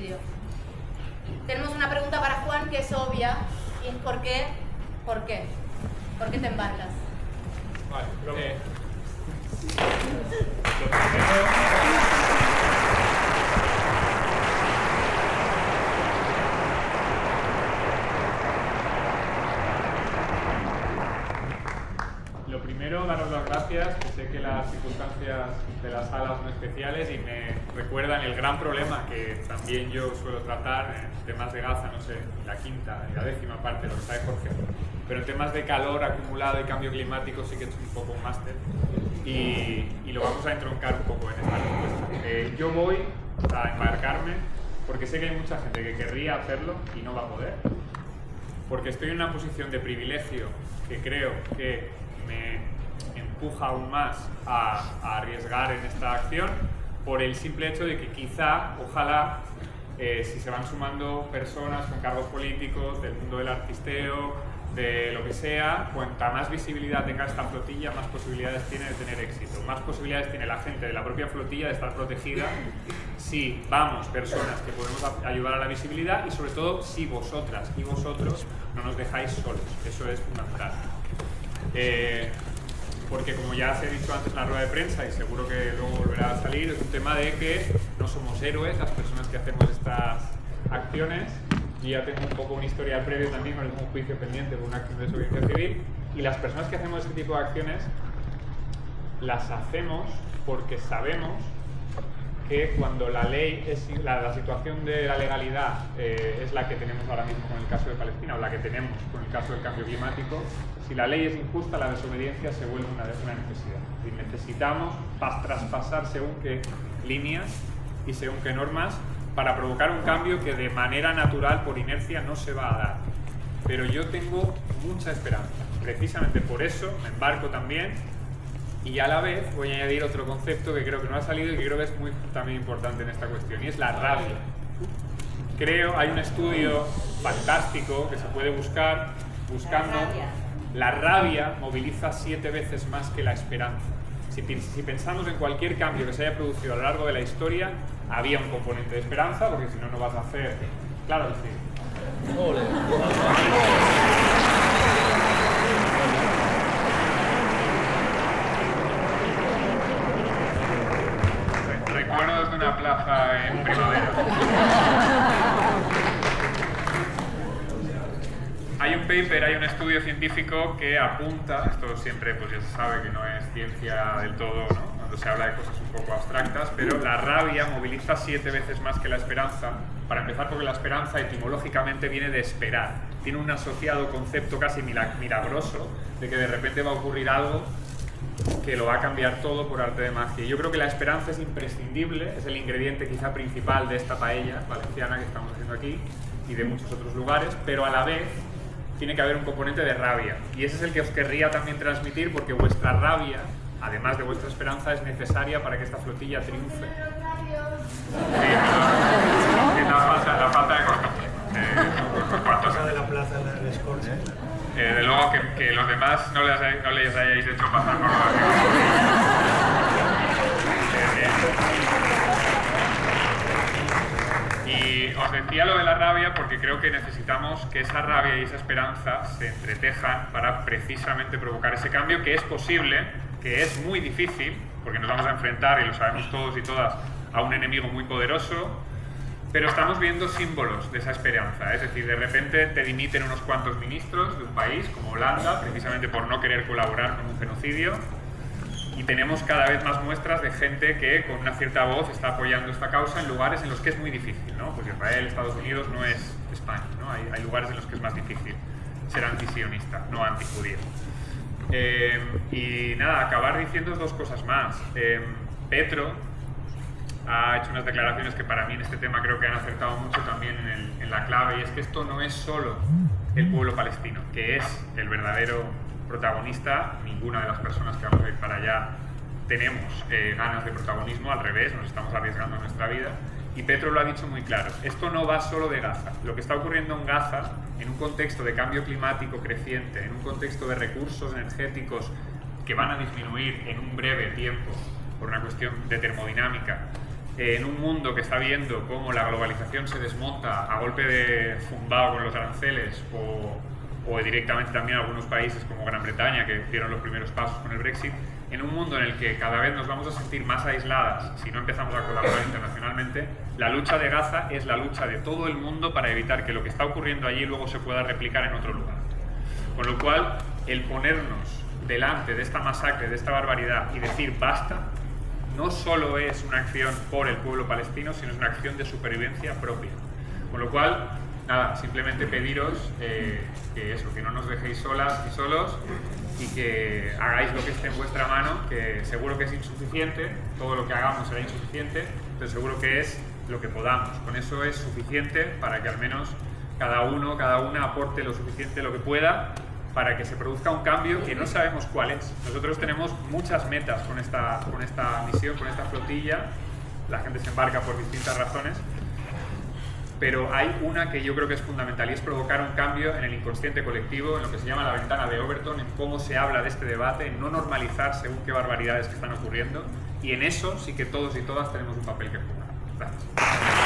genocidio. Tenemos una pregunta para Juan que es obvia, y es ¿por qué? ¿Por qué? ¿Por qué te embarcas? Vale, lo primero... Lo primero, daros las gracias, que sé que las circunstancias de la sala son especiales y me recuerdan el gran problema que también yo suelo tratar en temas de Gaza, no sé, ni la quinta ni la décima parte, lo que sabe Jorge, pero en temas de calor acumulado y cambio climático sí que he hecho un poco un máster y lo vamos a entroncar un poco en esta respuesta. Yo voy a embarcarme porque sé que hay mucha gente que querría hacerlo y no va a poder, porque estoy en una posición de privilegio que creo que me empuja aún más a arriesgar en esta acción por el simple hecho de que quizá, ojalá, si se van sumando personas con cargos políticos del mundo del artisteo, de lo que sea, cuanta más visibilidad tenga esta flotilla, más posibilidades tiene de tener éxito, más posibilidades tiene la gente de la propia flotilla de estar protegida si vamos, personas que podemos ayudar a la visibilidad y sobre todo si vosotras y vosotros no nos dejáis solos, eso es fundamental. Porque como ya os he dicho antes en la rueda de prensa y seguro que luego volverá a salir, es un tema de que no somos héroes las personas que hacemos estas acciones. Yo ya tengo un poco un historial previo también con un juicio pendiente por una acción de desobediencia civil, y las personas que hacemos este tipo de acciones las hacemos porque sabemos que cuando la ley es la situación de la legalidad es la que tenemos ahora mismo con el caso de Palestina o la que tenemos con el caso del cambio climático, si la ley es injusta, la desobediencia se vuelve una necesidad. Y necesitamos traspasar según qué líneas y según qué normas para provocar un cambio que de manera natural, por inercia, no se va a dar. Pero yo tengo mucha esperanza. Precisamente por eso me embarco también. Y a la vez voy a añadir otro concepto que creo que no ha salido y que creo que es muy también importante en esta cuestión, y es la rabia. Creo, hay un estudio fantástico que se puede buscar, buscando... La rabia moviliza 7 veces más que la esperanza. Si pensamos en cualquier cambio que se haya producido a lo largo de la historia, había un componente de esperanza, porque si no, no vas a hacer... Claro que sí. ¡Ole! Recuerdos de una plaza en primavera. Hay un paper, hay un estudio científico que apunta, esto siempre pues ya se sabe que no es ciencia del todo, ¿no? Cuando se habla de cosas un poco abstractas, pero la rabia moviliza 7 veces más que la esperanza. Para empezar, porque la esperanza etimológicamente viene de esperar. Tiene un asociado concepto casi milagroso de que de repente va a ocurrir algo que lo va a cambiar todo por arte de magia. Y yo creo que la esperanza es imprescindible, es el ingrediente quizá principal de esta paella valenciana que estamos haciendo aquí y de muchos otros lugares, pero a la vez tiene que haber un componente de rabia. Y ese es el que os querría también transmitir, porque vuestra rabia, además de vuestra esperanza, es necesaria para que esta flotilla triunfe. Sí, pero la falta de costumbre. ¿Cuántos de la plaza de Les Corts? De luego que los demás no les hayáis hecho pasar por la Y os decía lo de la rabia porque creo que necesitamos que esa rabia y esa esperanza se entretejan para precisamente provocar ese cambio, que es posible, que es muy difícil, porque nos vamos a enfrentar, y lo sabemos todos y todas, a un enemigo muy poderoso, pero estamos viendo símbolos de esa esperanza. Es decir, de repente te dimiten unos cuantos ministros de un país, como Holanda, precisamente por no querer colaborar con un genocidio, y tenemos cada vez más muestras de gente que con una cierta voz está apoyando esta causa en lugares en los que es muy difícil, ¿no? Pues Israel, Estados Unidos no es España, ¿no? Hay lugares en los que es más difícil ser antisionista, no antijudío. Y nada, acabar diciendo 2 cosas más. Petro ha hecho unas declaraciones que para mí en este tema creo que han acertado mucho también en la clave, y es que esto no es solo el pueblo palestino, que es el verdadero protagonista. Ninguna de las personas que vamos a ir para allá tenemos ganas de protagonismo, al revés, nos estamos arriesgando nuestra vida. Y Petro lo ha dicho muy claro, esto no va solo de Gaza. Lo que está ocurriendo en Gaza, en un contexto de cambio climático creciente, en un contexto de recursos energéticos que van a disminuir en un breve tiempo por una cuestión de termodinámica, en un mundo que está viendo cómo la globalización se desmonta a golpe de zumbao con los aranceles o directamente también algunos países como Gran Bretaña que dieron los primeros pasos con el Brexit, en un mundo en el que cada vez nos vamos a sentir más aisladas si no empezamos a colaborar internacionalmente, la lucha de Gaza es la lucha de todo el mundo para evitar que lo que está ocurriendo allí luego se pueda replicar en otro lugar. Con lo cual, el ponernos delante de esta masacre, de esta barbaridad y decir basta, no solo es una acción por el pueblo palestino, sino es una acción de supervivencia propia. Con lo cual, nada, simplemente pediros que no nos dejéis solas y solos y que hagáis lo que esté en vuestra mano, que seguro que es insuficiente, todo lo que hagamos será insuficiente, pero seguro que es lo que podamos. Con eso es suficiente para que al menos cada uno, cada una aporte lo suficiente, lo que pueda, para que se produzca un cambio que no sabemos cuál es. Nosotros tenemos muchas metas con esta misión, con esta flotilla, la gente se embarca por distintas razones, pero hay una que yo creo que es fundamental y es provocar un cambio en el inconsciente colectivo, en lo que se llama la ventana de Overton, en cómo se habla de este debate, en no normalizar según qué barbaridades que están ocurriendo, y en eso sí que todos y todas tenemos un papel que jugar. Gracias.